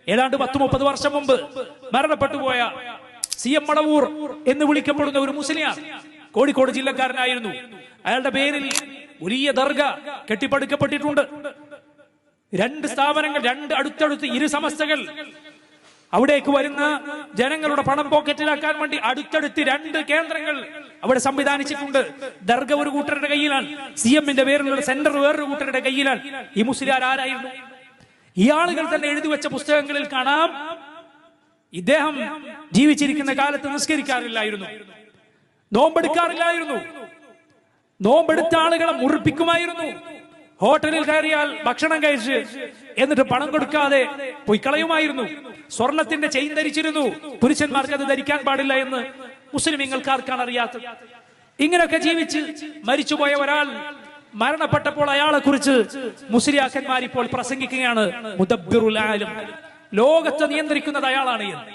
ഏതാണ്ട് 10-30 വർഷം മുമ്പ് മരണപ്പെട്ടുപോയ CM മടവൂർ എന്ന് വിളിക്കപ്പെടുന്ന ഒരു മുസ്ലിയാർ, കോഴിക്കോട് ജില്ലക്കാരനായിരുന്നു. അയാളുടെ പേരിൽ വലിയ ദർഗ കെട്ടിപ്പടുക്കപ്പെട്ടിട്ടുണ്ട്. 2 സ്ഥാപനങ്ങൾ, 2 അടുത്തടുത്ത് 2 സമസ്തകൾ. അവിടേക്ക് വരുന്ന ജനങ്ങളുടെ പണം പോക്കറ്റിലാക്കാൻ വേണ്ടി അടുത്തടുത്ത് 2 കേന്ദ്രങ്ങൾ അവിടെ സംവിധാനിച്ചിട്ടുണ്ട്. ദർഗ ഒരു കൂട്ടരുടെ കയ്യിലാണ്, CMന്റെ പേരിലുള്ള സെന്റർ വേറൊരു കൂട്ടരുടെ കയ്യിലാണ്. ഈ മുസ്ലിയാർ ആരായിരുന്നു? ഈ ആളുകൾ തന്നെ എഴുതി വെച്ച പുസ്തകങ്ങളിൽ കാണാം, ഇദ്ദേഹം ജീവിച്ചിരിക്കുന്ന കാലത്ത് നിസ്കരിക്കാറില്ലായിരുന്നു, നോമ്പെടുക്കാറില്ലായിരുന്നു, നോമ്പെടുത്ത ആളുകളെ മുറിപ്പിക്കുമായിരുന്നു. ഹോട്ടലിൽ കയറിയാൽ ഭക്ഷണം കഴിച്ച് എന്നിട്ട് പണം കൊടുക്കാതെ പോയി കളയുമായിരുന്നു. സ്വർണത്തിന്റെ ചെയിൻ ധരിച്ചിരുന്നു. പുരുഷന്മാർക്ക് അത് ധരിക്കാൻ പാടില്ല എന്ന് മുസ്ലിമീങ്ങൾക്ക് ആർക്കാണ് അറിയാത്തത്? ഇങ്ങനെയൊക്കെ ജീവിച്ച് മരിച്ചുപോയ ഒരാൾ മരണപ്പെട്ടപ്പോൾ അയാളെ കുറിച്ച് മുസ്ലിയാക്കന്മാർ ഇപ്പോൾ പ്രസംഗിക്കുകയാണ്, മുദബ്ബിറുൽ ആലം, ലോകത്തെ നിയന്ത്രിക്കുന്നത് അയാളാണ് എന്ന്.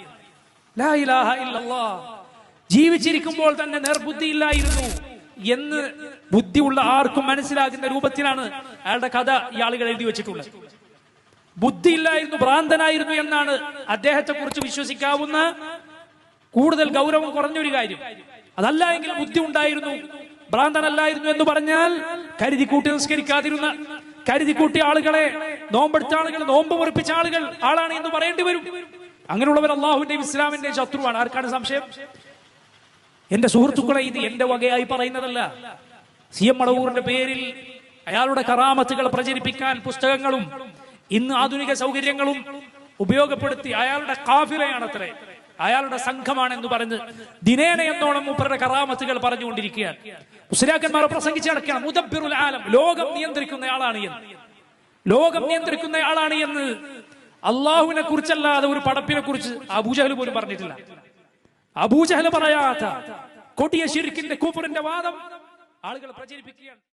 ലാ ഇലാഹ ഇല്ലല്ലാഹ്. ജീവിച്ചിരിക്കുമ്പോൾ തന്നെ നേർബുദ്ധിയില്ലായിരുന്നു എന്ന് ബുദ്ധിയുള്ള ആർക്കും മനസ്സിലാകുന്ന രൂപത്തിലാണ് അയാളുടെ കഥ ഈ ആളുകൾ എഴുതി വെച്ചിട്ടുള്ളത്. ബുദ്ധിയില്ലായിരുന്നു, ഭ്രാന്തനായിരുന്നു എന്നാണ് അദ്ദേഹത്തെ കുറിച്ച് വിശ്വസിക്കാവുന്ന കൂടുതൽ ഗൗരവം കുറഞ്ഞൊരു കാര്യം. അതല്ല എങ്കിൽ ബുദ്ധി ഉണ്ടായിരുന്നു, ഭ്രാന്തനല്ലായിരുന്നു എന്ന് പറഞ്ഞാൽ കരുതിക്കൂട്ടി നിസ്കരിക്കാതിരുന്ന, കരുതിക്കൂട്ടിയ ആളുകളെ, നോമ്പെടുത്ത ആളുകൾ, നോമ്പ് മുറിപ്പിച്ച ആളാണ് എന്ന് പറയേണ്ടി വരും. അങ്ങനെയുള്ളവർ അള്ളാഹുവിന്റെയും ഇസ്ലാമിന്റെയും ശത്രുവാണ്. ആർക്കാണ് സംശയം? എന്റെ സുഹൃത്തുക്കളെ, ഇത് എന്റെ വകയായി പറയുന്നതല്ല. CM മടവൂറിന്റെ പേരിൽ അയാളുടെ കറാമത്തുകൾ പ്രചരിപ്പിക്കാൻ പുസ്തകങ്ങളും ഇന്ന് ആധുനിക സൗകര്യങ്ങളും ഉപയോഗപ്പെടുത്തി അയാളുടെ കാഫിലയാണത്രേ, അയാളുടെ സംഘമാണെന്ന് പറഞ്ഞ് ദിനേന എന്നോണം മൂപ്പരുടെ കറാമത്തുകൾ പറഞ്ഞുകൊണ്ടിരിക്കുകയാണ്. മുസ്ലിയാക്കന്മാർ പ്രസംഗിച്ച് നടക്കുകയാണ്, മുദബ്ബിറുൽ ആലം, ലോകം നിയന്ത്രിക്കുന്നയാളാണ് എന്ന്. ലോകം നിയന്ത്രിക്കുന്നയാളാണ് എന്ന് അള്ളാഹുവിനെ കുറിച്ചല്ലാതെ ഒരു പടപ്പിനെ കുറിച്ച് അബൂജഹൽ പോലും പറഞ്ഞിട്ടില്ല. അബൂജഹൽ പറയാത്ത കൊടിയ ശിർക്കിന്റെ കുഫറിന്റെ വാദം ആളുകൾ പ്രചരിപ്പിക്കുകയാണ്.